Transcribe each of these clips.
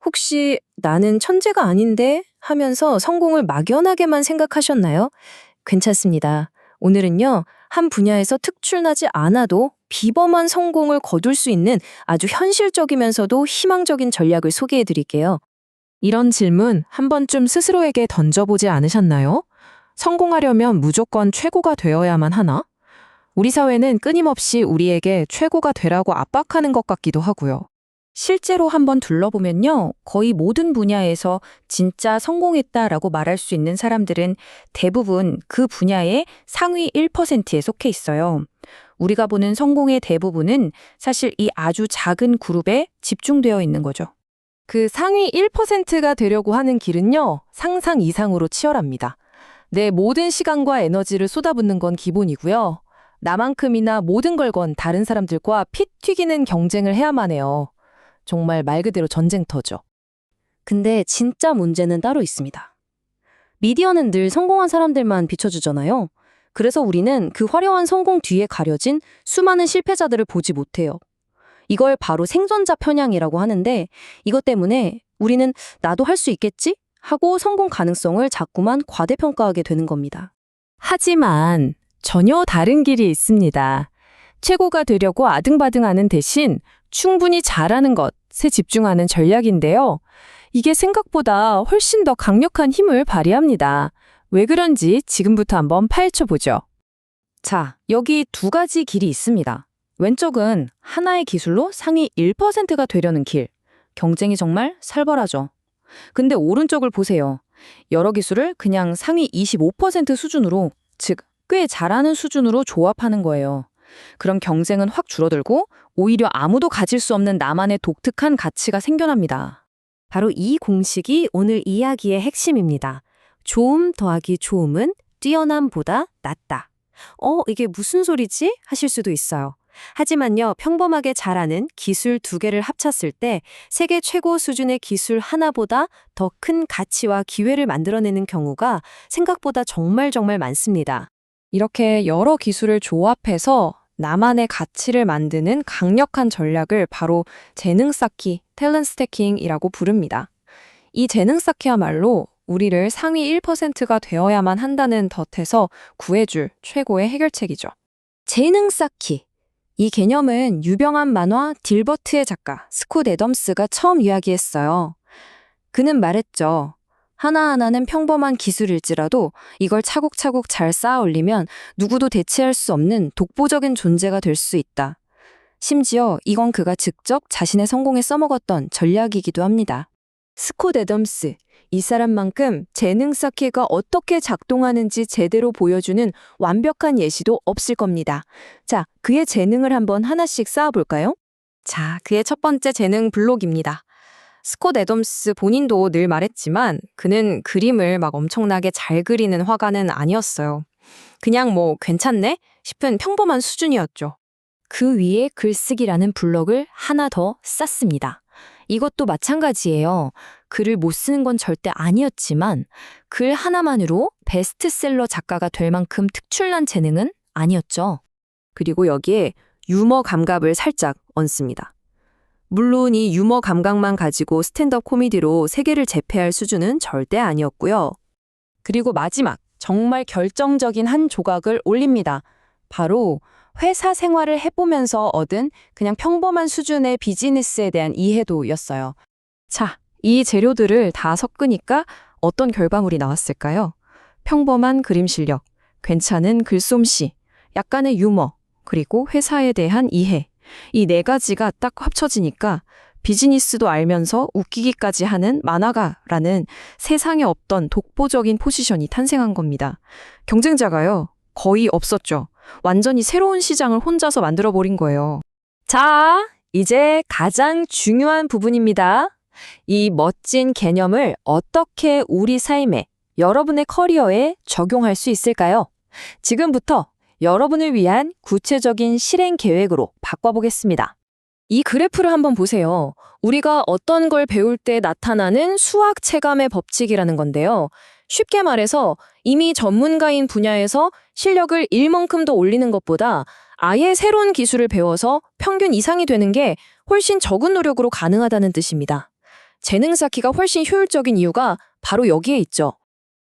혹시 나는 천재가 아닌데 하면서 성공을 막연하게만 생각하셨나요? 괜찮습니다. 오늘은요, 한 분야에서 특출나지 않아도 비범한 성공을 거둘 수 있는 아주 현실적이면서도 희망적인 전략을 소개해 드릴게요. 이런 질문 한 번쯤 스스로에게 던져보지 않으셨나요? 성공하려면 무조건 최고가 되어야만 하나? 우리 사회는 끊임없이 우리에게 최고가 되라고 압박하는 것 같기도 하고요. 실제로 한번 둘러보면요, 거의 모든 분야에서 진짜 성공했다라고 말할 수 있는 사람들은 대부분 그 분야의 상위 1%에 속해 있어요. 우리가 보는 성공의 대부분은 사실 이 아주 작은 그룹에 집중되어 있는 거죠. 그 상위 1%가 되려고 하는 길은요, 상상 이상으로 치열합니다. 내 모든 시간과 에너지를 쏟아붓는 건 기본이고요. 나만큼이나 모든 걸 건 다른 사람들과 피 튀기는 경쟁을 해야만 해요. 정말 말 그대로 전쟁터죠. 근데 진짜 문제는 따로 있습니다. 미디어는 늘 성공한 사람들만 비춰주잖아요. 그래서 우리는 그 화려한 성공 뒤에 가려진 수많은 실패자들을 보지 못해요. 이걸 바로 생존자 편향이라고 하는데, 이것 때문에 우리는 나도 할 수 있겠지? 하고 성공 가능성을 자꾸만 과대평가하게 되는 겁니다. 하지만 전혀 다른 길이 있습니다. 최고가 되려고 아등바등하는 대신 충분히 잘하는 것에 집중하는 전략인데요. 이게 생각보다 훨씬 더 강력한 힘을 발휘합니다. 왜 그런지 지금부터 한번 파헤쳐보죠. 자, 여기 두 가지 길이 있습니다. 왼쪽은 하나의 기술로 상위 1%가 되려는 길. 경쟁이 정말 살벌하죠. 근데 오른쪽을 보세요. 여러 기술을 그냥 상위 25% 수준으로, 즉, 꽤 잘하는 수준으로 조합하는 거예요. 그럼 경쟁은 확 줄어들고 오히려 아무도 가질 수 없는 나만의 독특한 가치가 생겨납니다. 바로 이 공식이 오늘 이야기의 핵심입니다. 좋음 더하기 좋음은 뛰어남보다 낫다. 이게 무슨 소리지? 하실 수도 있어요. 하지만요, 평범하게 잘하는 기술 두 개를 합쳤을 때 세계 최고 수준의 기술 하나보다 더 큰 가치와 기회를 만들어내는 경우가 생각보다 정말 많습니다. 이렇게 여러 기술을 조합해서 나만의 가치를 만드는 강력한 전략을 바로 재능 쌓기, 탤런트 스태킹이라고 부릅니다. 이 재능 쌓기야말로 우리를 상위 1%가 되어야만 한다는 덫에서 구해줄 최고의 해결책이죠. 재능 쌓기. 이 개념은 유명한 만화 딜버트의 작가 스콧 애덤스가 처음 이야기했어요. 그는 말했죠. 하나하나는 평범한 기술일지라도 이걸 차곡차곡 잘 쌓아 올리면 누구도 대체할 수 없는 독보적인 존재가 될 수 있다. 심지어 이건 그가 직접 자신의 성공에 써먹었던 전략이기도 합니다. 스콧 애덤스, 이 사람만큼 재능 쌓기가 어떻게 작동하는지 제대로 보여주는 완벽한 예시도 없을 겁니다. 자, 그의 재능을 한번 하나씩 쌓아볼까요? 자, 그의 첫 번째 재능 블록입니다. 스콧 애덤스 본인도 늘 말했지만 그는 그림을 막 엄청나게 잘 그리는 화가는 아니었어요. 그냥 뭐 괜찮네 싶은 평범한 수준이었죠. 그 위에 글쓰기라는 블록을 하나 더 쌓습니다. 이것도 마찬가지예요. 글을 못 쓰는 건 절대 아니었지만 글 하나만으로 베스트셀러 작가가 될 만큼 특출난 재능은 아니었죠. 그리고 여기에 유머 감각을 살짝 얹습니다. 물론 이 유머 감각만 가지고 스탠드업 코미디로 세계를 제패할 수준은 절대 아니었고요. 그리고 마지막, 정말 결정적인 한 조각을 올립니다. 바로 회사 생활을 해보면서 얻은 그냥 평범한 수준의 비즈니스에 대한 이해도였어요. 자, 이 재료들을 다 섞으니까 어떤 결과물이 나왔을까요? 평범한 그림 실력, 괜찮은 글솜씨, 약간의 유머, 그리고 회사에 대한 이해. 이 네 가지가 딱 합쳐지니까 비즈니스도 알면서 웃기기까지 하는 만화가라는 세상에 없던 독보적인 포지션이 탄생한 겁니다. 경쟁자가요, 거의 없었죠. 완전히 새로운 시장을 혼자서 만들어버린 거예요. 자, 이제 가장 중요한 부분입니다. 이 멋진 개념을 어떻게 우리 삶에, 여러분의 커리어에 적용할 수 있을까요? 지금부터 여러분을 위한 구체적인 실행 계획으로 바꿔보겠습니다. 이 그래프를 한번 보세요. 우리가 어떤 걸 배울 때 나타나는 수학 체감의 법칙이라는 건데요. 쉽게 말해서 이미 전문가인 분야에서 실력을 일만큼 더 올리는 것보다 아예 새로운 기술을 배워서 평균 이상이 되는 게 훨씬 적은 노력으로 가능하다는 뜻입니다. 재능 쌓기가 훨씬 효율적인 이유가 바로 여기에 있죠.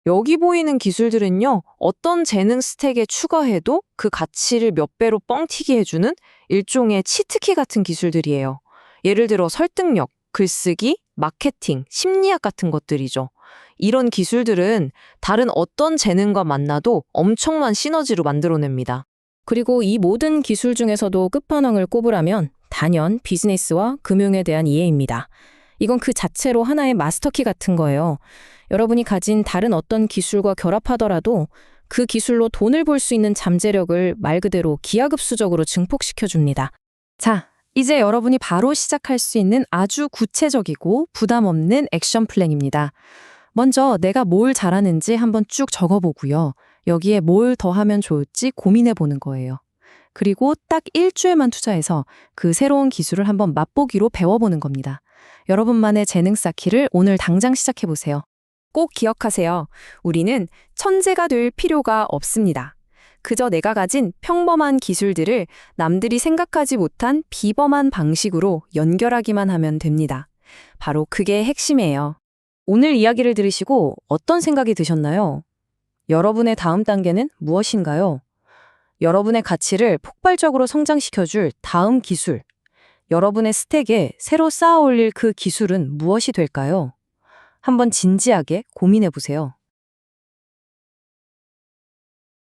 여기 보이는 기술들은요, 어떤 재능 스택에 추가해도 그 가치를 몇 배로 뻥튀기 해주는 일종의 치트키 같은 기술들이에요. 예를 들어 설득력, 글쓰기, 마케팅, 심리학 같은 것들이죠. 이런 기술들은 다른 어떤 재능과 만나도 엄청난 시너지로 만들어냅니다. 그리고 이 모든 기술 중에서도 끝판왕을 꼽으라면 단연 비즈니스와 금융에 대한 이해입니다. 이건 그 자체로 하나의 마스터키 같은 거예요. 여러분이 가진 다른 어떤 기술과 결합하더라도 그 기술로 돈을 벌 수 있는 잠재력을 말 그대로 기하급수적으로 증폭시켜 줍니다. 자, 이제 여러분이 바로 시작할 수 있는 아주 구체적이고 부담 없는 액션 플랜입니다. 먼저 내가 뭘 잘하는지 한번 쭉 적어보고요. 여기에 뭘 더 하면 좋을지 고민해 보는 거예요. 그리고 딱 일주일만 투자해서 그 새로운 기술을 한번 맛보기로 배워보는 겁니다. 여러분만의 재능 쌓기를 오늘 당장 시작해 보세요. 꼭 기억하세요. 우리는 천재가 될 필요가 없습니다. 그저 내가 가진 평범한 기술들을 남들이 생각하지 못한 비범한 방식으로 연결하기만 하면 됩니다. 바로 그게 핵심이에요. 오늘 이야기를 들으시고 어떤 생각이 드셨나요? 여러분의 다음 단계는 무엇인가요? 여러분의 가치를 폭발적으로 성장시켜줄 다음 기술, 여러분의 스택에 새로 쌓아 올릴 그 기술은 무엇이 될까요? 한번 진지하게 고민해 보세요.